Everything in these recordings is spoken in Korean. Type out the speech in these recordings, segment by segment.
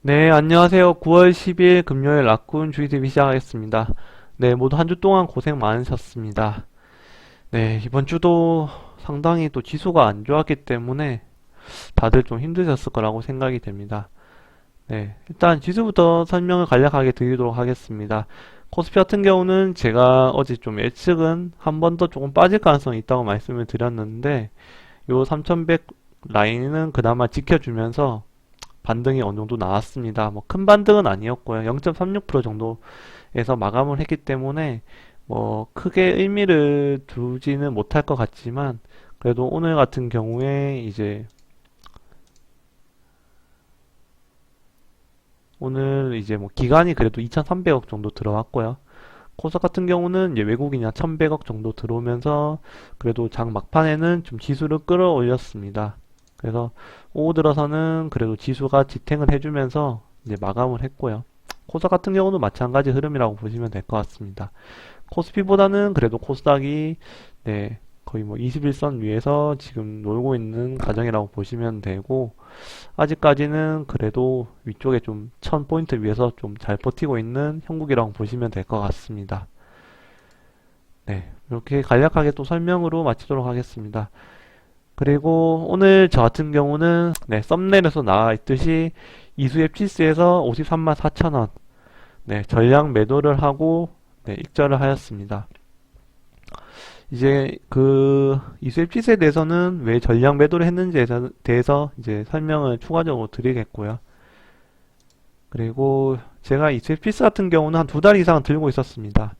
네, 안녕하세요. 9월 10일 금요일 라쿤 주의 대비 시작하겠습니다. 네, 모두 한 주 동안 고생 많으셨습니다. 네, 이번 주도 상당히 또 지수가 안 좋았기 때문에 다들 좀 힘드셨을 거라고 생각이 됩니다. 네, 일단 지수부터 설명을 간략하게 드리도록 하겠습니다. 코스피 같은 경우는 제가 어제 좀 예측은 한 번 더 조금 빠질 가능성이 있다고 말씀을 드렸는데, 요 3100 라인은 그나마 지켜주면서 반등이 어느 정도 나왔습니다. 뭐 큰 반등은 아니었고요. 0.36% 정도에서 마감을 했기 때문에 뭐 크게 의미를 두지는 못할 것 같지만 그래도 오늘 같은 경우에 이제 오늘 이제 뭐 기간이 그래도 2,300억 정도 들어왔고요. 코스닥 같은 경우는 이제 외국인이 한 1,100억 정도 들어오면서 그래도 장 막판에는 좀 지수를 끌어올렸습니다. 그래서 오후 들어서는 그래도 지수가 지탱을 해주면서 이제 마감을 했고요. 코스닥 같은 경우는 마찬가지 흐름이라고 보시면 될 것 같습니다. 코스피보다는 그래도 코스닥이 네, 거의 뭐 21선 위에서 지금 놀고 있는 과정이라고 보시면 되고 아직까지는 그래도 위쪽에 좀 1000포인트 위에서 좀 잘 버티고 있는 형국이라고 보시면 될 것 같습니다. 네, 이렇게 간략하게 또 설명으로 마치도록 하겠습니다. 그리고 오늘 저 같은 경우는 네, 썸네일에서 나와 있듯이 이수앱 치스에서 53만 4천원 네, 전량 매도를 하고 네, 익절을 하였습니다. 이제 그 이수앱 치스에 대해서는 왜 전량 매도를 했는지에 대해서 이제 설명을 추가적으로 드리겠고요. 그리고 제가 이수앱 치스 같은 경우는 한 두 달 이상 들고 있었습니다.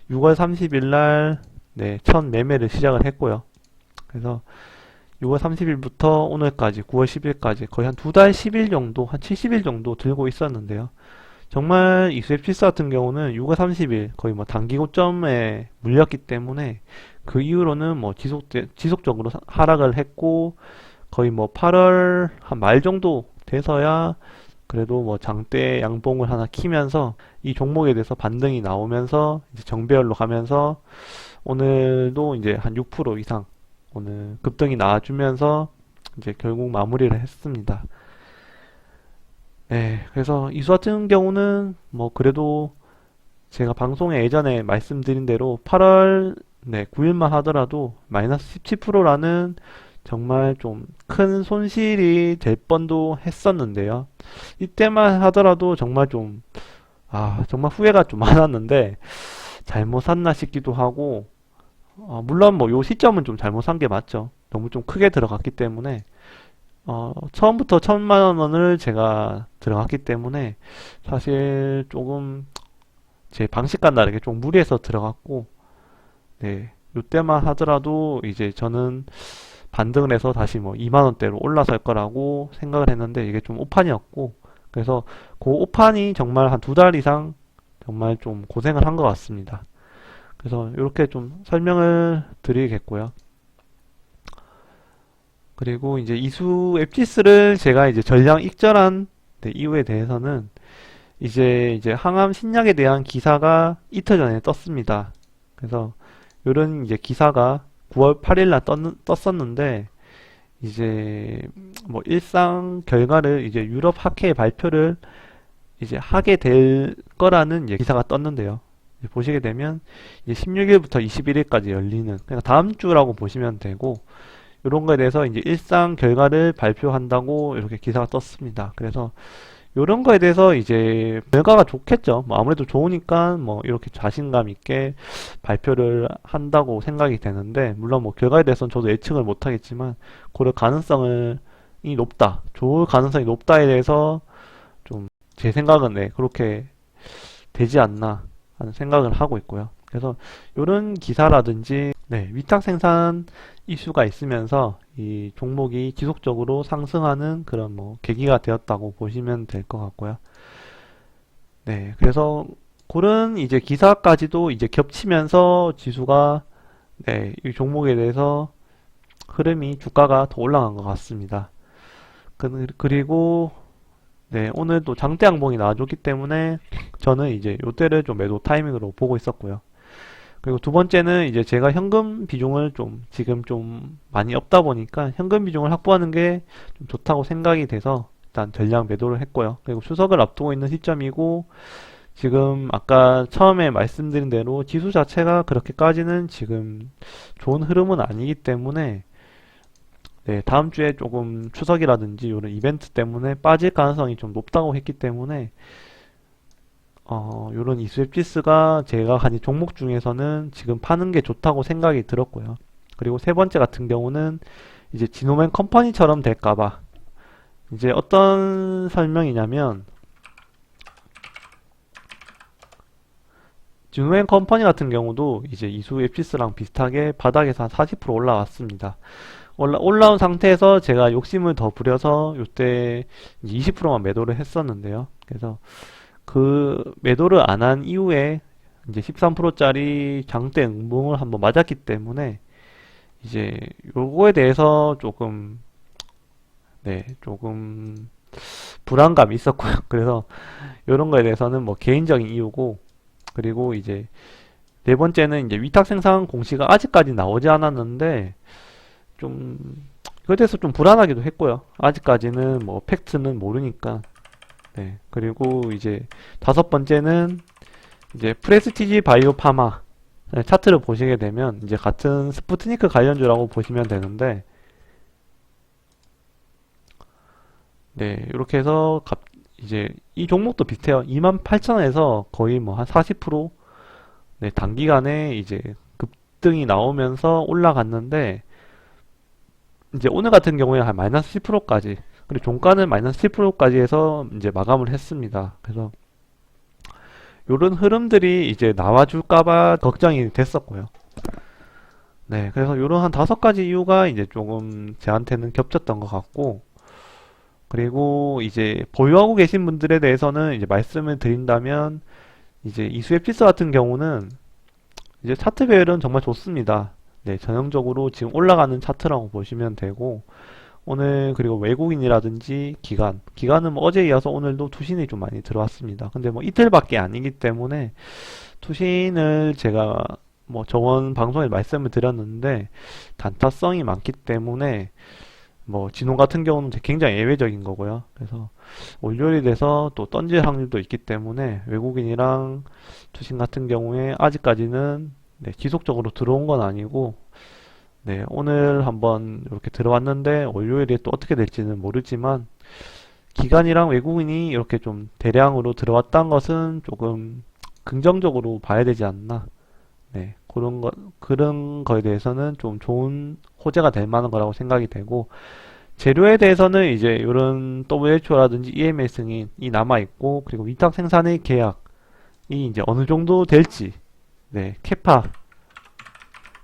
6월 30일 날 네, 첫 매매를 시작을 했고요. 그래서 6월 30일부터 오늘까지 9월 10일까지 거의 한 두 달 10일 정도, 한 70일 정도 들고 있었는데요. 정말 이수앱시스 같은 경우는 6월 30일 거의 뭐 단기 고점에 물렸기 때문에 그 이후로는 뭐 지속적으로 하락을 했고 거의 뭐 8월 한 말 정도 돼서야 그래도 뭐 장대 양봉을 하나 키면서 이 종목에 대해서 반등이 나오면서 이제 정배열로 가면서 오늘도 이제 한 6% 이상 오늘 급등이 나와주면서 이제 결국 마무리를 했습니다. 네, 그래서 이수 같은 경우는 뭐 그래도 제가 방송에 예전에 말씀드린 대로 8월 네, 9일만 하더라도 마이너스 17%라는 정말 좀 큰 손실이 될 뻔도 했었는데요. 이때만 하더라도 정말 좀, 정말 후회가 좀 많았는데 잘못 샀나 싶기도 하고 물론 뭐 요 시점은 좀 잘못 산 게 맞죠. 너무 좀 크게 들어갔기 때문에 처음부터 1,000만 원을 제가 들어갔기 때문에 사실 조금 제 방식과 다르게 좀 무리해서 들어갔고 네, 요때만 하더라도 이제 저는 반등을 해서 다시 뭐 2만 원대로 올라설 거라고 생각을 했는데 이게 좀 오판이었고 그래서 그 오판이 정말 한 두 달 이상 정말 좀 고생을 한 것 같습니다. 그래서 이렇게 좀 설명을 드리겠고요. 그리고 이제 이수 앱지스를 제가 이제 전량 익절한 네, 이유에 대해서는 이제 항암 신약에 대한 기사가 이틀 전에 떴습니다. 그래서 이런 이제 기사가 9월 8일 날 떴었는데 이제 뭐 일상 결과를 이제 유럽 학회 발표를 이제 하게 될 거라는 이제 기사가 떴는데요. 보시게 되면 이제 16일부터 21일까지 열리는 그러니까 다음 주라고 보시면 되고 이런 거에 대해서 이제 일상 결과를 발표한다고 이렇게 기사가 떴습니다. 그래서 이런 거에 대해서 이제 결과가 좋겠죠. 뭐 아무래도 좋으니까 뭐 이렇게 자신감 있게 발표를 한다고 생각이 되는데 물론 뭐 결과에 대해서는 저도 예측을 못 하겠지만 그럴 가능성이 높다. 좋을 가능성이 높다에 대해서 좀 제 생각은 네, 그렇게 되지 않나 하는 생각을 하고 있고요. 그래서 이런 기사라든지 네, 위탁 생산 이슈가 있으면서 이 종목이 지속적으로 상승하는 그런 뭐 계기가 되었다고 보시면 될 것 같고요. 네, 그래서 그런 이제 기사까지도 이제 겹치면서 지수가 네, 이 종목에 대해서 흐름이 주가가 더 올라간 것 같습니다. 그리고 네, 오늘도 장대 양봉이 나와줬기 때문에 저는 이제 요때를 좀 매도 타이밍으로 보고 있었고요. 그리고 두 번째는 이제 제가 현금 비중을 좀 지금 좀 많이 없다 보니까 현금 비중을 확보하는 게 좀 좋다고 생각이 돼서 일단 전량 매도를 했고요. 그리고 추석을 앞두고 있는 시점이고, 지금 아까 처음에 말씀드린 대로 지수 자체가 그렇게까지는 지금 좋은 흐름은 아니기 때문에, 네, 다음 주에 조금 추석이라든지 이런 이벤트 때문에 빠질 가능성이 좀 높다고 했기 때문에, 요런 이수앱지스가 제가 가진 종목 중에서는 지금 파는 게 좋다고 생각이 들었고요. 그리고 세 번째 같은 경우는 이제 지노맨 컴퍼니처럼 될까봐. 이제 어떤 설명이냐면, 지노맨 컴퍼니 같은 경우도 이제 이수앱지스랑 비슷하게 바닥에서 한 40% 올라왔습니다. 올라온 상태에서 제가 욕심을 더 부려서 요때 20%만 매도를 했었는데요. 그래서 그 매도를 안 한 이후에 이제 13%짜리 장대 응봉을 한번 맞았기 때문에 이제 요거에 대해서 조금 조금 불안감이 있었고요. 그래서 요런 거에 대해서는 뭐 개인적인 이유고, 그리고 이제 네 번째는 이제 위탁 생산 공시가 아직까지 나오지 않았는데 좀 그에 대해서 좀 불안하기도 했고요. 아직까지는 뭐 팩트는 모르니까. 네. 그리고 이제 다섯 번째는 이제 프레스티지 바이오 파마, 네, 차트를 보시게 되면 이제 같은 스푸트니크 관련주라고 보시면 되는데, 네, 이렇게 해서 이제 이 종목도 비슷해요. 28,000원에서 거의 뭐 한 40%, 네, 단기간에 이제 급등이 나오면서 올라갔는데, 이제 오늘 같은 경우에 한 마이너스 10%까지, 그리고 종가는 마이너스 10%까지 해서 이제 마감을 했습니다. 그래서 요런 흐름들이 이제 나와줄까봐 걱정이 됐었고요. 네, 그래서 요런 한 다섯 가지 이유가 이제 조금 저한테는 겹쳤던 것 같고, 그리고 이제 보유하고 계신 분들에 대해서는 이제 말씀을 드린다면, 이제 이수앱지스 같은 경우는 이제 차트 배열은 정말 좋습니다. 네, 전형적으로 지금 올라가는 차트라고 보시면 되고, 오늘 그리고 외국인이라든지 기관은 뭐 어제에 이어서 오늘도 투신이 좀 많이 들어왔습니다. 근데 뭐 이틀밖에 아니기 때문에 투신을 제가 뭐 저번 방송에 말씀을 드렸는데 단타성이 많기 때문에 뭐 진홍 같은 경우는 굉장히 예외적인 거고요. 그래서 월요일이 돼서 또 던질 확률도 있기 때문에 외국인이랑 투신 같은 경우에 아직까지는 네, 지속적으로 들어온 건 아니고, 네, 오늘 한번 이렇게 들어왔는데 월요일에 또 어떻게 될지는 모르지만 기관이랑 외국인이 이렇게 좀 대량으로 들어왔다는 것은 조금 긍정적으로 봐야 되지 않나. 네, 그런 거에 대해서는 좀 좋은 호재가 될 만한 거라고 생각이 되고, 재료에 대해서는 이제 이런 WHO라든지 EMA 승인이 남아있고, 그리고 위탁 생산의 계약이 이제 어느 정도 될지, 네,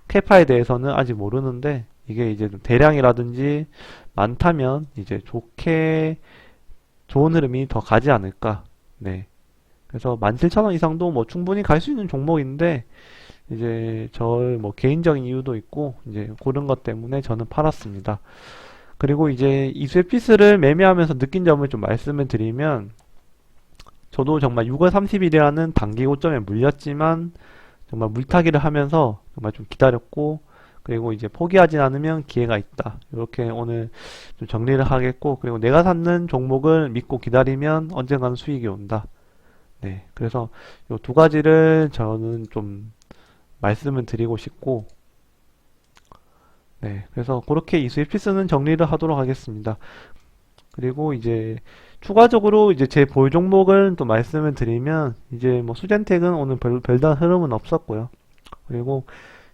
캐파에 대해서는 아직 모르는데, 이게 이제 좀 대량이라든지 많다면 이제 좋은 흐름이 더 가지 않을까. 네. 그래서 17,000원 이상도 뭐 충분히 갈 수 있는 종목인데, 이제 저 뭐 개인적인 이유도 있고, 이제 그런 것 때문에 저는 팔았습니다. 그리고 이제 이수에피스를 매매하면서 느낀 점을 좀 말씀을 드리면, 저도 정말 6월 30일이라는 단기 고점에 물렸지만, 정말 물타기를 하면서 정말 좀 기다렸고, 그리고 이제 포기하지 않으면 기회가 있다. 이렇게 오늘 좀 정리를 하겠고, 그리고 내가 찾는 종목을 믿고 기다리면 언젠가는 수익이 온다. 네. 그래서 이 두 가지를 저는 좀 말씀을 드리고 싶고, 네. 그래서 그렇게 이수에피스는 정리를 하도록 하겠습니다. 그리고 이제 추가적으로 이제 제 보유 종목을 또 말씀을 드리면, 이제 뭐 수젠텍은 오늘 별다른 흐름은 없었고요. 그리고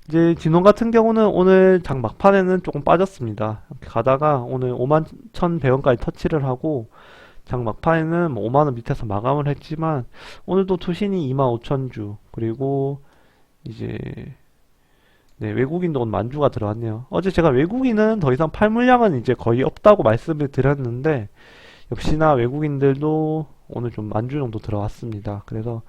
이제 진원 같은 경우는 오늘 장 막판에는 조금 빠졌습니다. 이렇게 가다가 오늘 51,100원까지 터치를 하고, 장 막판에는 뭐 5만원 밑에서 마감을 했지만, 오늘도 투신이 25,000주, 그리고 이제 네, 외국인도 오늘 만주가 들어왔네요. 어제 제가 외국인은 더 이상 팔 물량은 이제 거의 없다고 말씀을 드렸는데, 역시나 외국인들도 오늘 좀 만주 정도 들어왔습니다. 그래서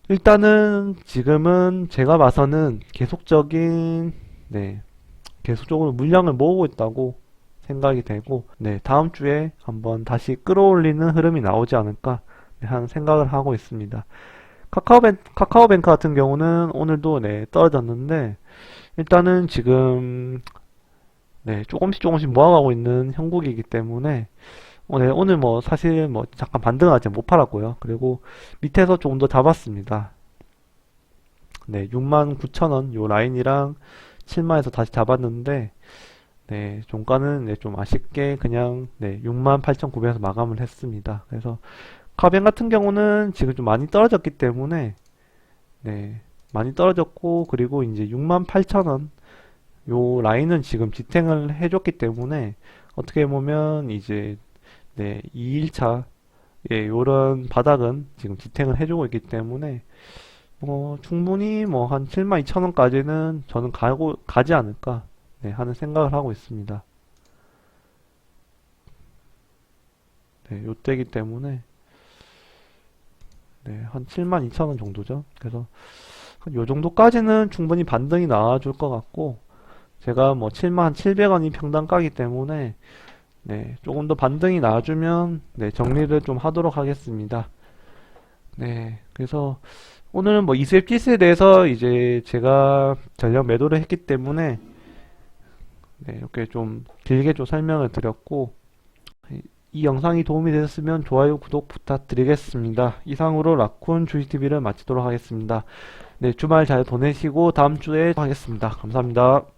일단은 지금은 제가 봐서는 계속적으로 물량을 모으고 있다고 생각이 되고, 네, 다음 주에 한번 다시 끌어올리는 흐름이 나오지 않을까 하는 생각을 하고 있습니다. 카카오뱅크 같은 경우는 오늘도 네, 떨어졌는데, 일단은 지금 네, 조금씩 모아가고 있는 형국이기 때문에 네, 오늘 뭐 사실 뭐 잠깐 반등은 아직 못 팔았고요. 그리고 밑에서 조금 더 잡았습니다. 네, 69,000원 요 라인이랑 7만에서 다시 잡았는데 네, 종가는 네, 좀 아쉽게 그냥 네, 68,900에서 마감을 했습니다. 그래서 카벤 같은 경우는 지금 좀 많이 떨어졌기 때문에 네, 많이 떨어졌고 그리고 이제 68,000원 요 라인은 지금 지탱을 해줬기 때문에 어떻게 보면 이제 네, 2일차 예, 요런 바닥은 지금 지탱을 해주고 있기 때문에 충분히 뭐 한 72,000원까지는 저는 가지 않을까 네, 하는 생각을 하고 있습니다. 네, 요때기 때문에 네, 한 72,000원 정도죠. 그래서 한 요 정도까지는 충분히 반등이 나와줄 것 같고 제가 뭐 77,700원이 평단가기 때문에 네, 조금 더 반등이 나와주면 네, 정리를 좀 하도록 하겠습니다. 네, 그래서 오늘은 뭐 이스앱지스에 대해서 이제 제가 전략 매도를 했기 때문에 네, 이렇게 좀 길게 좀 설명을 드렸고 이 영상이 도움이 되셨으면 좋아요, 구독 부탁드리겠습니다. 이상으로 라쿤 주식TV를 마치도록 하겠습니다. 네, 주말 잘 보내시고 다음 주에 하겠습니다. 감사합니다.